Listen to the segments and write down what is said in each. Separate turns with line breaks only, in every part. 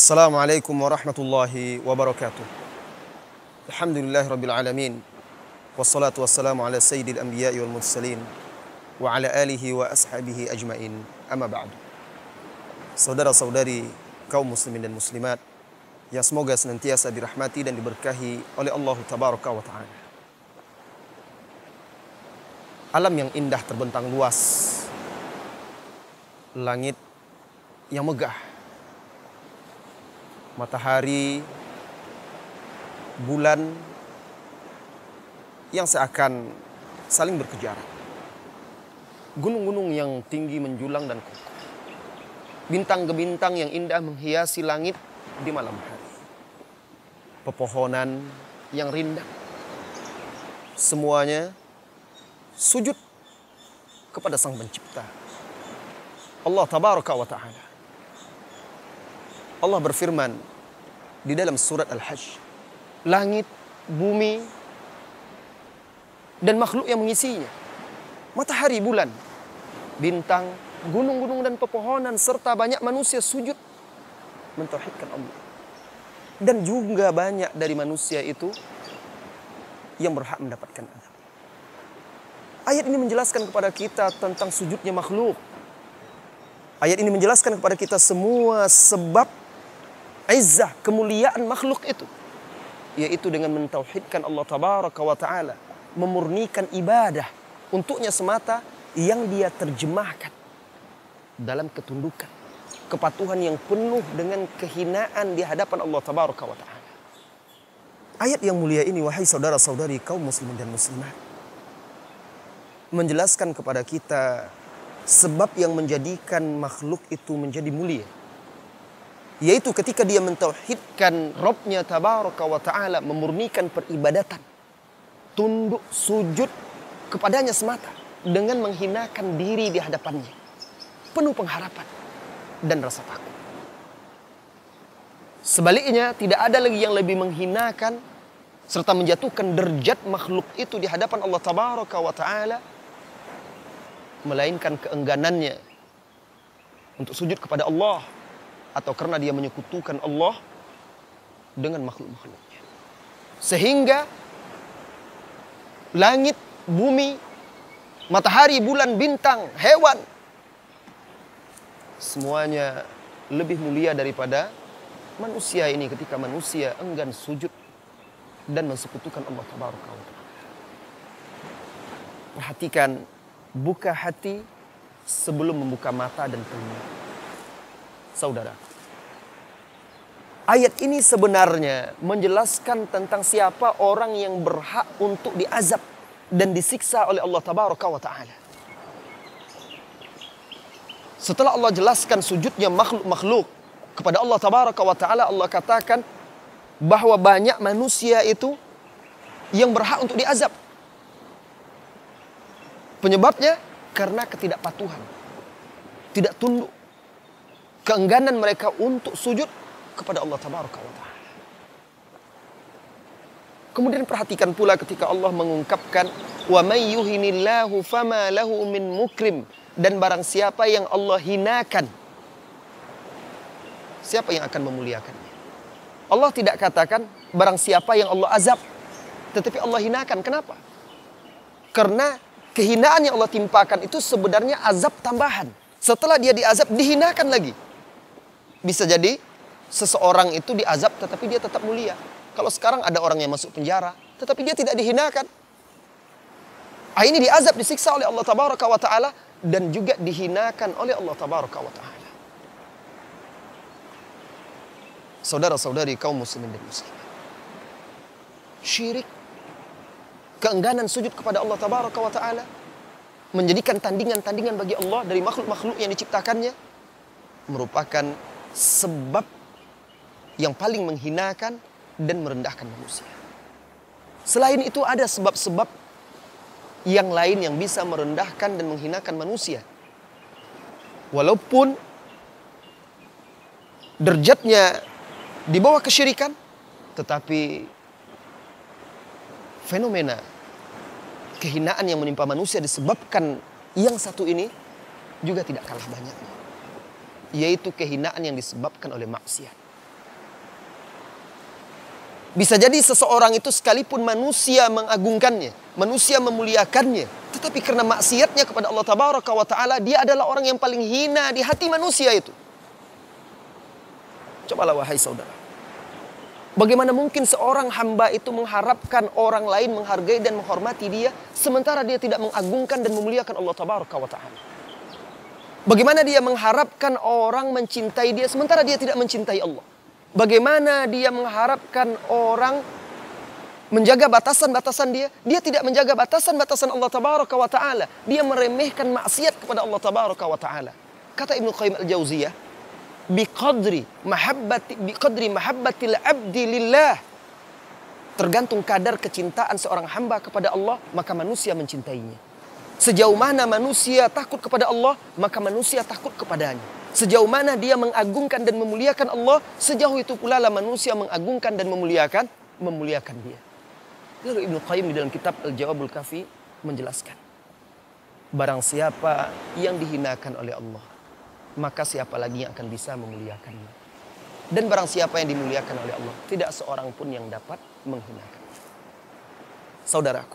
Assalamualaikum warahmatullahi wabarakatuh. Alhamdulillahi rabbil alamin. Wassalatu wassalamu ala sayyidil anbiya'i wal mursalin wa ala alihi wa ashabihi ajmain. Amma ba'du. Saudara-saudari kaum muslimin dan muslimat yang semoga senantiasa dirahmati dan diberkahi oleh Allah tabaraka wa ta'ala. Alam yang indah terbentang luas, langit yang megah, matahari, bulan yang seakan saling berkejaran, gunung-gunung yang tinggi menjulang dan kokoh, bintang-bintang yang indah menghiasi langit di malam hari, pepohonan yang rindang, semuanya sujud kepada Sang Pencipta, Allah tabaraka wa ta'ala. Allah berfirman di dalam surat Al-Hajj, langit, bumi, dan makhluk yang mengisinya, matahari, bulan, bintang, gunung-gunung dan pepohonan, serta banyak manusia sujud mentauhidkan Allah. Dan juga banyak dari manusia itu yang berhak mendapatkan azab. Ayat ini menjelaskan kepada kita tentang sujudnya makhluk. Ayat ini menjelaskan kepada kita semua sebab izzah, kemuliaan makhluk itu, yaitu dengan mentauhidkan Allah tabaraka wa ta'ala, memurnikan ibadah untuknya semata yang dia terjemahkan dalam ketundukan, kepatuhan yang penuh dengan kehinaan di hadapan Allah tabaraka wa ta'ala. Ayat yang mulia ini, wahai saudara-saudari kaum muslimin dan muslimat, menjelaskan kepada kita sebab yang menjadikan makhluk itu menjadi mulia, yaitu ketika dia mentauhidkan Rabbnya tabaraka wa ta'ala, memurnikan peribadatan, tunduk sujud kepadanya semata dengan menghinakan diri di hadapannya, penuh pengharapan dan rasa takut. Sebaliknya, tidak ada lagi yang lebih menghinakan serta menjatuhkan derajat makhluk itu di hadapan Allah tabaraka wa ta'ala, melainkan keengganannya untuk sujud kepada Allah, atau karena dia menyekutukan Allah dengan makhluk-makhluknya. Sehingga langit, bumi, matahari, bulan, bintang, hewan, semuanya lebih mulia daripada manusia ini ketika manusia enggan sujud dan mensekutukan Allah tabaraka wa ta'ala. Perhatikan, buka hati sebelum membuka mata dan telinga. Saudara, ayat ini sebenarnya menjelaskan tentang siapa orang yang berhak untuk diazab dan disiksa oleh Allah tabaraka wa ta'ala. Setelah Allah jelaskan sujudnya makhluk-makhluk kepada Allah tabaraka wa ta'ala, Allah katakan bahwa banyak manusia itu yang berhak untuk diazab. Penyebabnya karena ketidakpatuhan, tidak tunduk, keengganan mereka untuk sujud kepada Allah tabaraka wa ta'ala. Kemudian perhatikan pula ketika Allah mengungkapkan wa may yuhinillahu fama lahu min mukrim, dan barang siapa yang Allah hinakan, siapa yang akan memuliakannya? Allah tidak katakan barang siapa yang Allah azab, tetapi Allah hinakan. Kenapa? Karena kehinaan yang Allah timpakan itu sebenarnya azab tambahan. Setelah dia diazab, dihinakan lagi. Bisa jadi seseorang itu diazab tetapi dia tetap mulia. Kalau sekarang ada orang yang masuk penjara tetapi dia tidak dihinakan. Ini diazab, disiksa oleh Allah tabaraka wa ta'ala, dan juga dihinakan oleh Allah tabaraka wa ta'ala. Saudara-saudari kaum muslimin dan muslimat, syirik, keengganan sujud kepada Allah tabaraka wa ta'ala, menjadikan tandingan-tandingan bagi Allah dari makhluk-makhluk yang diciptakannya, merupakan sebab yang paling menghinakan dan merendahkan manusia. Selain itu ada sebab-sebab yang lain yang bisa merendahkan dan menghinakan manusia. Walaupun derajatnya di bawah kesyirikan, tetapi fenomena kehinaan yang menimpa manusia disebabkan yang satu ini juga tidak kalah banyaknya, yaitu kehinaan yang disebabkan oleh maksiat. Bisa jadi seseorang itu sekalipun manusia mengagungkannya, manusia memuliakannya, tetapi karena maksiatnya kepada Allah Tabaraka wa Ta'ala, dia adalah orang yang paling hina di hati manusia itu. Cobalah wahai saudara. Bagaimana mungkin seorang hamba itu mengharapkan orang lain menghargai dan menghormati dia, sementara dia tidak mengagungkan dan memuliakan Allah Tabaraka wa Ta'ala? Bagaimana dia mengharapkan orang mencintai dia, sementara dia tidak mencintai Allah? Bagaimana dia mengharapkan orang menjaga batasan-batasan dia? Dia tidak menjaga batasan-batasan Allah Tabaraka wa Ta'ala. Dia meremehkan maksiat kepada Allah Tabaraka wa Ta'ala. Kata Ibnu Qayyim Al-Jauziyah, biqadri mahabbatil abdi lillah. Tergantung kadar kecintaan seorang hamba kepada Allah, maka manusia mencintainya. Sejauh mana manusia takut kepada Allah, maka manusia takut kepadanya. Sejauh mana dia mengagungkan dan memuliakan Allah, sejauh itu pula lah manusia mengagungkan dan memuliakan dia. Lalu Ibnu Qayyim di dalam kitab Al-Jawabul Kafi menjelaskan, barang siapa yang dihinakan oleh Allah, maka siapa lagi yang akan bisa memuliakannya. Dan barang siapa yang dimuliakan oleh Allah, tidak seorang pun yang dapat menghinakan. Saudaraku,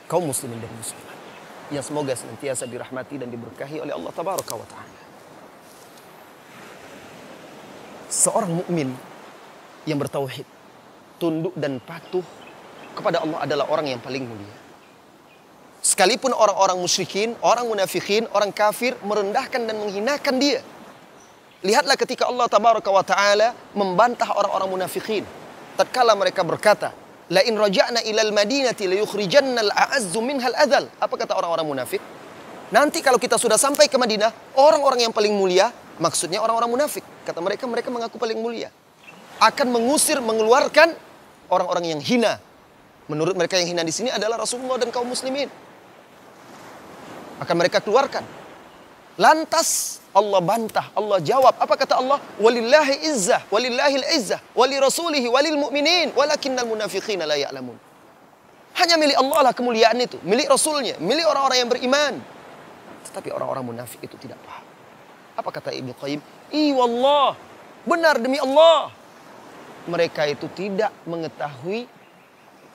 kaum muslimin dan muslimat, yang semoga senantiasa dirahmati dan diberkahi oleh Allah Tabaraka wa Ta'ala. Seorang mukmin yang bertauhid, tunduk dan patuh kepada Allah adalah orang yang paling mulia. Sekalipun orang-orang musyrikin, orang munafikin, orang kafir merendahkan dan menghinakan dia. Lihatlah ketika Allah Tabaraka wa Ta'ala membantah orang-orang munafikin. Tatkala mereka berkata, la in raja'na ilal madinati la yukhrijanna al-a'azzu minhal adzal. Apa kata orang-orang munafik? Nanti kalau kita sudah sampai ke Madinah, orang-orang yang paling mulia, maksudnya orang-orang munafik. Kata mereka, mereka mengaku paling mulia, akan mengusir, mengeluarkan orang-orang yang hina. Menurut mereka yang hina di sini adalah Rasulullah dan kaum muslimin. Akan mereka keluarkan. Lantas Allah bantah, Allah jawab. Apa kata Allah? Walillahi izzah, walillahil izzah, wali rasulihi, walil mu'minin, walakinnal munafiqina la ya'lamun. Hanya milik Allah lah kemuliaan itu, milik Rasulnya, milik orang-orang yang beriman. Tetapi orang-orang munafik itu tidak paham. Apa kata Ibnu Qayyim? Wallah, benar demi Allah, mereka itu tidak mengetahui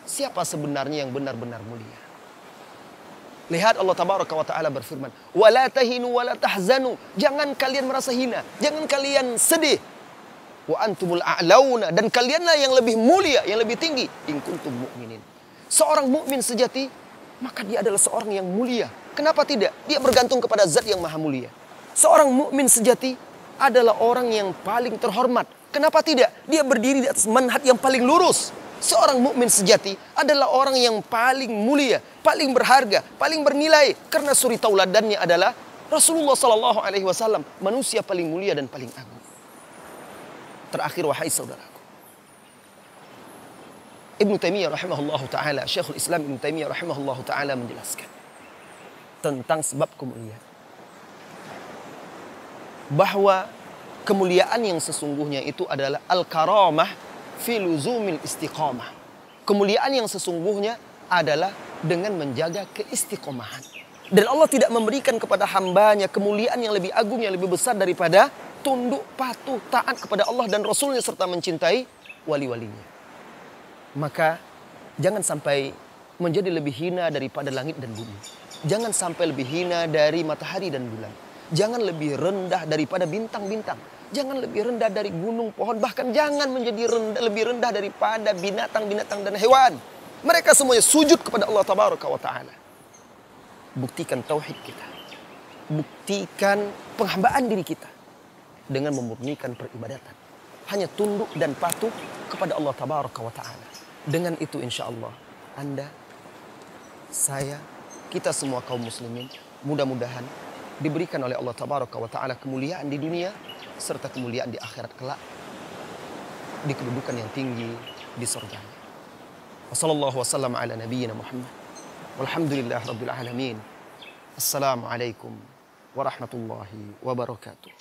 siapa sebenarnya yang benar-benar mulia. Lihat Allah Tabaraka wa Ta'ala berfirman, wala tahinu wala tahzanu. Jangan kalian merasa hina, jangan kalian sedih. Wa antumul a'launa, dan kalianlah yang lebih mulia, yang lebih tinggi, in kuntum mu'minin. Seorang mukmin sejati, maka dia adalah seorang yang mulia. Kenapa tidak? Dia bergantung kepada zat yang maha mulia. Seorang mukmin sejati adalah orang yang paling terhormat. Kenapa tidak? Dia berdiri di atas manhaj yang paling lurus. Seorang mukmin sejati adalah orang yang paling mulia, paling berharga, paling bernilai, karena suri tauladannya adalah Rasulullah sallallahu alaihi wasallam, manusia paling mulia dan paling agung. Terakhir wahai saudaraku, Ibnu Taimiyah rahimahullahu taala, Syekhul Islam Ibnu Taimiyah rahimahullahu taala menjelaskan tentang sebab kemuliaan, bahwa kemuliaan yang sesungguhnya itu adalah al-karamah fi luzumil istiqamah. Kemuliaan yang sesungguhnya adalah dengan menjaga keistiqomahan. Dan Allah tidak memberikan kepada hambanya kemuliaan yang lebih agung, yang lebih besar daripada tunduk, patuh, taat kepada Allah dan Rasulnya serta mencintai wali-walinya. Maka jangan sampai menjadi lebih hina daripada langit dan bumi. Jangan sampai lebih hina dari matahari dan bulan. Jangan lebih rendah daripada bintang-bintang. Jangan lebih rendah dari gunung, pohon. Bahkan jangan menjadi lebih rendah daripada binatang-binatang dan hewan. Mereka semuanya sujud kepada Allah Tabaraka wa Ta'ala. Buktikan tauhid kita. Buktikan penghambaan diri kita dengan memurnikan peribadatan. Hanya tunduk dan patuh kepada Allah Tabaraka wa Ta'ala. Dengan itu insya Allah Anda, saya, kita semua kaum muslimin mudah-mudahan diberikan oleh Allah Tabaraka wa Ta'ala kemuliaan di dunia serta kemuliaan di akhirat kelak, di kedudukan yang tinggi di surga. Wassallallahu wasallam ala nabiyyina Muhammad walhamdulillah rabbil alamin. Assalamualaikum warahmatullahi wabarakatuh.